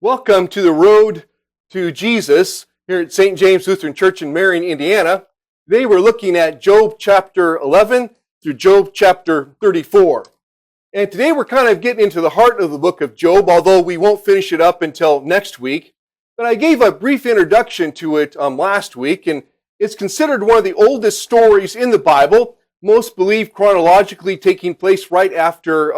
Welcome to the Road to Jesus here at St. James Lutheran Church in Marion, Indiana. Today we're looking at Job chapter 11 through Job chapter 34. And today we're kind of getting into the heart of the book of Job, although we won't finish it up until next week. But I gave a brief introduction to it last week, and it's considered one of the oldest stories in the Bible. Most believe chronologically taking place right after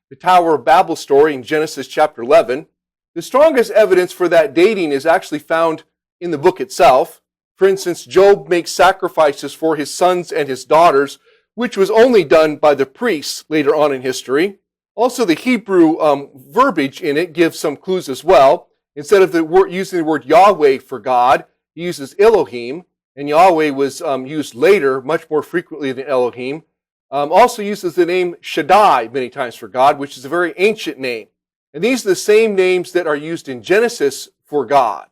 the Tower of Babel story in Genesis chapter 11. The strongest evidence for that dating is actually found in the book itself. For instance, Job makes sacrifices for his sons and his daughters, which was only done by the priests later on in history. Also, the Hebrew verbiage in it gives some clues as well. Instead of using the word Yahweh for God, he uses Elohim, and Yahweh was used later much more frequently than Elohim. Also uses the name Shaddai many times for God, which is a very ancient name. And these are the same names that are used in Genesis for God.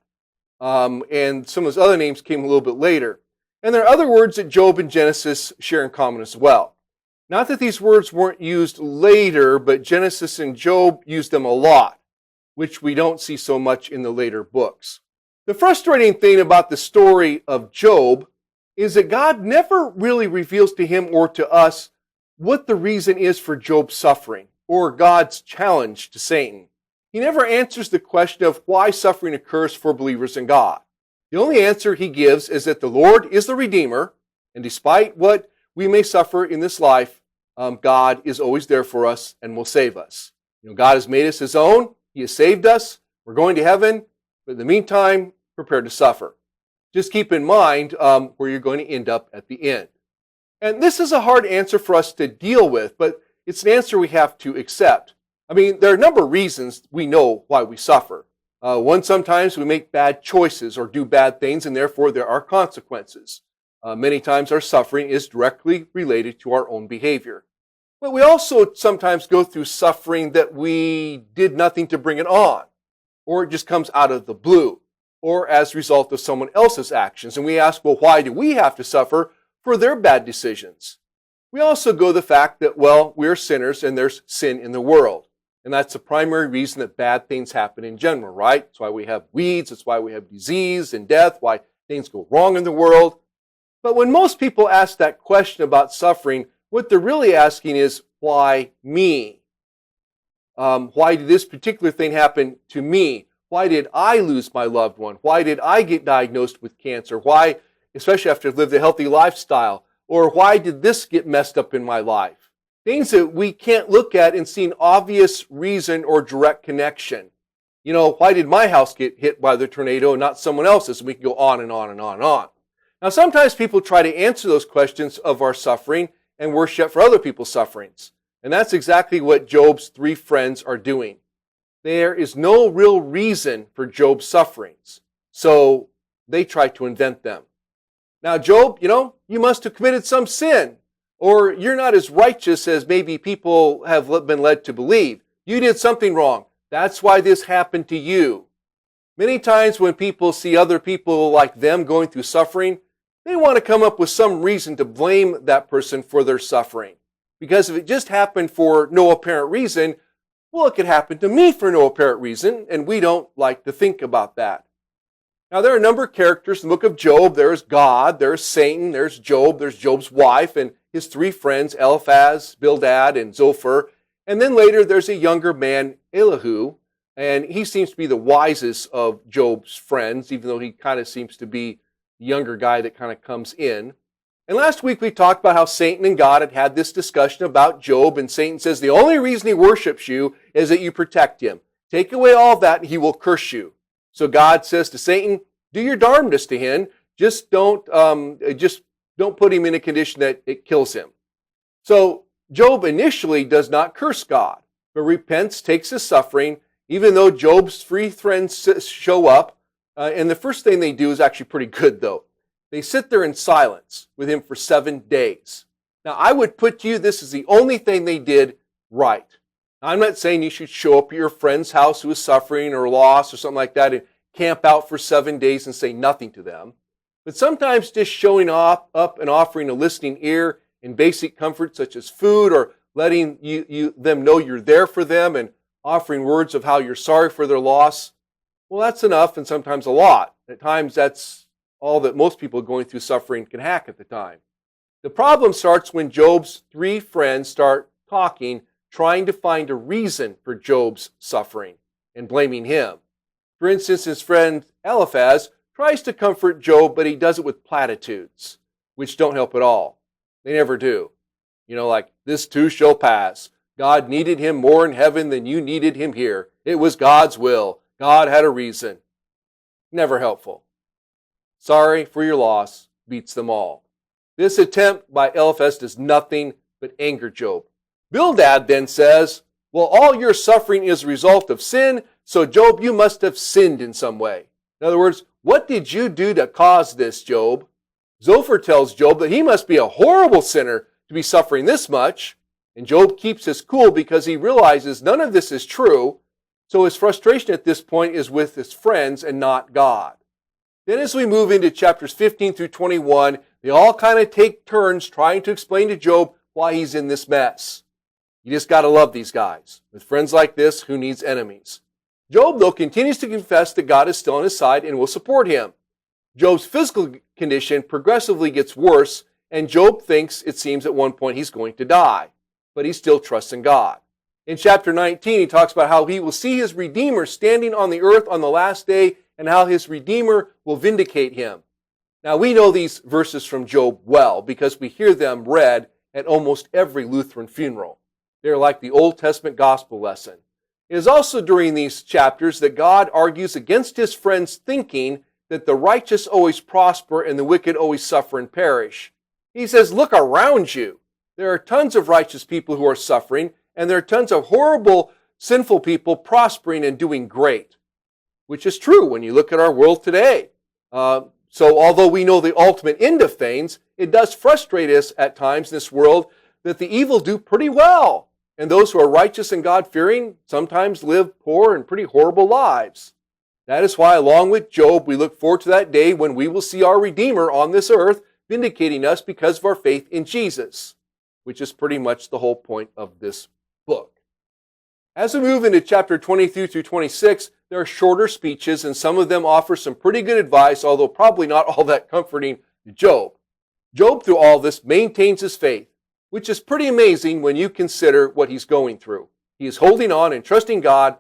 And some of those other names came a little bit later. And there are other words that Job and Genesis share in common as well. Not that these words weren't used later, but Genesis and Job used them a lot, which we don't see so much in the later books. The frustrating thing about the story of Job is that God never really reveals to him or to us what the reason is for Job's suffering, or God's challenge to Satan. He never answers the question of why suffering occurs for believers in God. The only answer he gives is that the Lord is the Redeemer, and despite what we may suffer in this life, God is always there for us and will save us. God has made us his own. He has saved us. We're going to heaven, but in the meantime, prepare to suffer. Just keep in mind where you're going to end up at the end. And this is a hard answer for us to deal with, but it's an answer we have to accept. I mean, there are a number of reasons we know why we suffer. One, sometimes we make bad choices or do bad things, and therefore there are consequences. Many times our suffering is directly related to our own behavior. But we also sometimes go through suffering that we did nothing to bring it on, or it just comes out of the blue, or as a result of someone else's actions. And we ask, well, why do we have to suffer for their bad decisions? We also go the fact that, well, we're sinners and there's sin in the world. And that's the primary reason that bad things happen in general, right? That's why we have weeds, that's why we have disease and death, why things go wrong in the world. But when most people ask that question about suffering, what they're really asking is, why me? Why did this particular thing happen to me? Why did I lose my loved one? Why did I get diagnosed with cancer? Why, especially after I've lived a healthy lifestyle? Or why did this get messed up in my life? Things that we can't look at and see an obvious reason or direct connection. Why did my house get hit by the tornado and not someone else's? And we can go on and on and on and on. Now, sometimes people try to answer those questions of our suffering and worship for other people's sufferings. And that's exactly what Job's three friends are doing. There is no real reason for Job's sufferings, so they try to invent them. Now, Job, you must have committed some sin, or you're not as righteous as maybe people have been led to believe. You did something wrong. That's why this happened to you. Many times when people see other people like them going through suffering, they want to come up with some reason to blame that person for their suffering. Because if it just happened for no apparent reason, well, it could happen to me for no apparent reason, and we don't like to think about that. Now, there are a number of characters in the book of Job. There's God, there's Satan, there's Job's wife, and his three friends, Eliphaz, Bildad, and Zophar. And then later, there's a younger man, Elihu, and he seems to be the wisest of Job's friends, even though he kind of seems to be the younger guy that kind of comes in. And last week, we talked about how Satan and God had this discussion about Job, and Satan says the only reason he worships you is that you protect him. Take away all of that, and he will curse you. So God says to Satan, do your darndest to him. Just don't put him in a condition that it kills him. So Job initially does not curse God, but repents, takes his suffering, even though Job's three friends show up. And the first thing they do is actually pretty good, though. They sit there in silence with him for 7 days. Now, I would put to you, this is the only thing they did right. I'm not saying you should show up at your friend's house who is suffering or lost or something like that and camp out for 7 days and say nothing to them. But sometimes just showing up and offering a listening ear in basic comforts such as food, or letting them know you're there for them and offering words of how you're sorry for their loss, Well, that's enough and sometimes a lot. At times, that's all that most people going through suffering can hack at the time. The problem starts when Job's three friends start talking, trying to find a reason for Job's suffering and blaming him. For instance, his friend Eliphaz tries to comfort Job, but he does it with platitudes, which don't help at all. They never do. Like, this too shall pass. God needed him more in heaven than you needed him here. It was God's will. God had a reason. Never helpful. Sorry for your loss beats them all. This attempt by Eliphaz does nothing but anger Job. Bildad then says, well, all your suffering is a result of sin, so Job, you must have sinned in some way. In other words, what did you do to cause this, Job? Zophar tells Job that he must be a horrible sinner to be suffering this much, and Job keeps his cool because he realizes none of this is true, so his frustration at this point is with his friends and not God. Then as we move into chapters 15 through 21, they all kind of take turns trying to explain to Job why he's in this mess. You just got to love these guys. With friends like this, who needs enemies? Job, though, continues to confess that God is still on his side and will support him. Job's physical condition progressively gets worse, and Job thinks, it seems, at one point he's going to die. But he still trusts in God. In chapter 19, he talks about how he will see his Redeemer standing on the earth on the last day, and how his Redeemer will vindicate him. Now, we know these verses from Job well because we hear them read at almost every Lutheran funeral. They're like the Old Testament gospel lesson. It is also during these chapters that God argues against his friends' thinking that the righteous always prosper and the wicked always suffer and perish. He says, look around you. There are tons of righteous people who are suffering, and there are tons of horrible, sinful people prospering and doing great, which is true when you look at our world today. So although we know the ultimate end of things, it does frustrate us at times in this world that the evil do pretty well, and those who are righteous and God-fearing sometimes live poor and pretty horrible lives. That is why, along with Job, we look forward to that day when we will see our Redeemer on this earth vindicating us because of our faith in Jesus, which is pretty much the whole point of this book. As we move into chapter 23 through 26, there are shorter speeches, and some of them offer some pretty good advice, although probably not all that comforting to Job. Job, through all this, maintains his faith, which is pretty amazing when you consider what he's going through. He is holding on and trusting God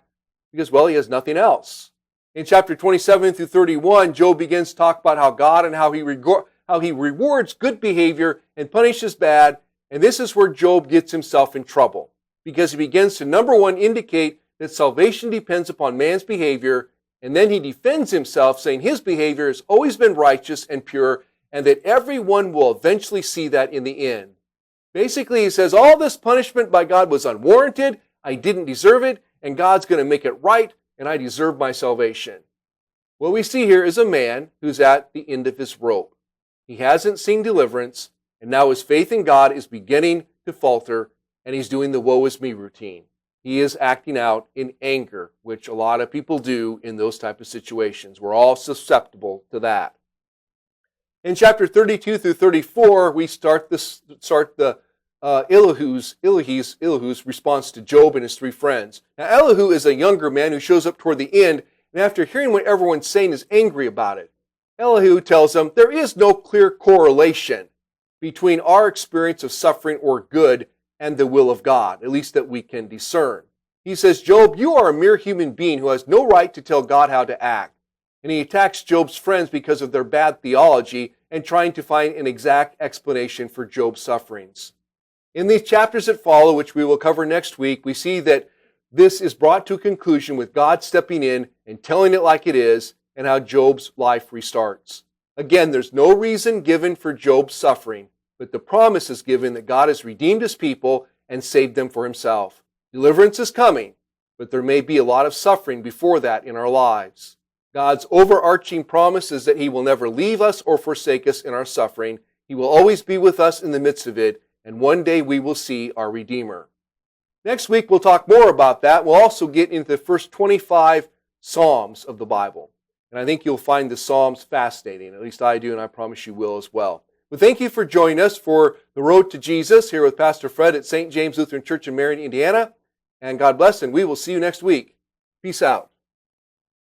because, well, he has nothing else. In chapter 27 through 31, Job begins to talk about how God and how he rewards good behavior and punishes bad, and this is where Job gets himself in trouble, because he begins to, number one, indicate that salvation depends upon man's behavior, and then he defends himself, saying his behavior has always been righteous and pure, and that everyone will eventually see that in the end. Basically, he says, all this punishment by God was unwarranted, I didn't deserve it, and God's going to make it right, and I deserve my salvation. What we see here is a man who's at the end of his rope. He hasn't seen deliverance, and now his faith in God is beginning to falter, and he's doing the woe is me routine. He is acting out in anger, which a lot of people do in those type of situations. We're all susceptible to that. In chapter 32 through 34, we start Elihu's response to Job and his three friends. Now, Elihu is a younger man who shows up toward the end, and after hearing what everyone's saying is angry about it. Elihu tells them there is no clear correlation between our experience of suffering or good and the will of God, at least that we can discern. He says, Job, you are a mere human being who has no right to tell God how to act. And he attacks Job's friends because of their bad theology and trying to find an exact explanation for Job's sufferings. In these chapters that follow, which we will cover next week, we see that this is brought to a conclusion with God stepping in and telling it like it is, and how Job's life restarts. Again, there's no reason given for Job's suffering, but the promise is given that God has redeemed his people and saved them for himself. Deliverance is coming, but there may be a lot of suffering before that in our lives. God's overarching promise is that he will never leave us or forsake us in our suffering. He will always be with us in the midst of it, and one day we will see our Redeemer. Next week, we'll talk more about that. We'll also get into the first 25 Psalms of the Bible. And I think you'll find the Psalms fascinating. At least I do, and I promise you will as well. Well, thank you for joining us for The Road to Jesus here with Pastor Fred at St. James Lutheran Church in Marion, Indiana. And God bless, and we will see you next week. Peace out.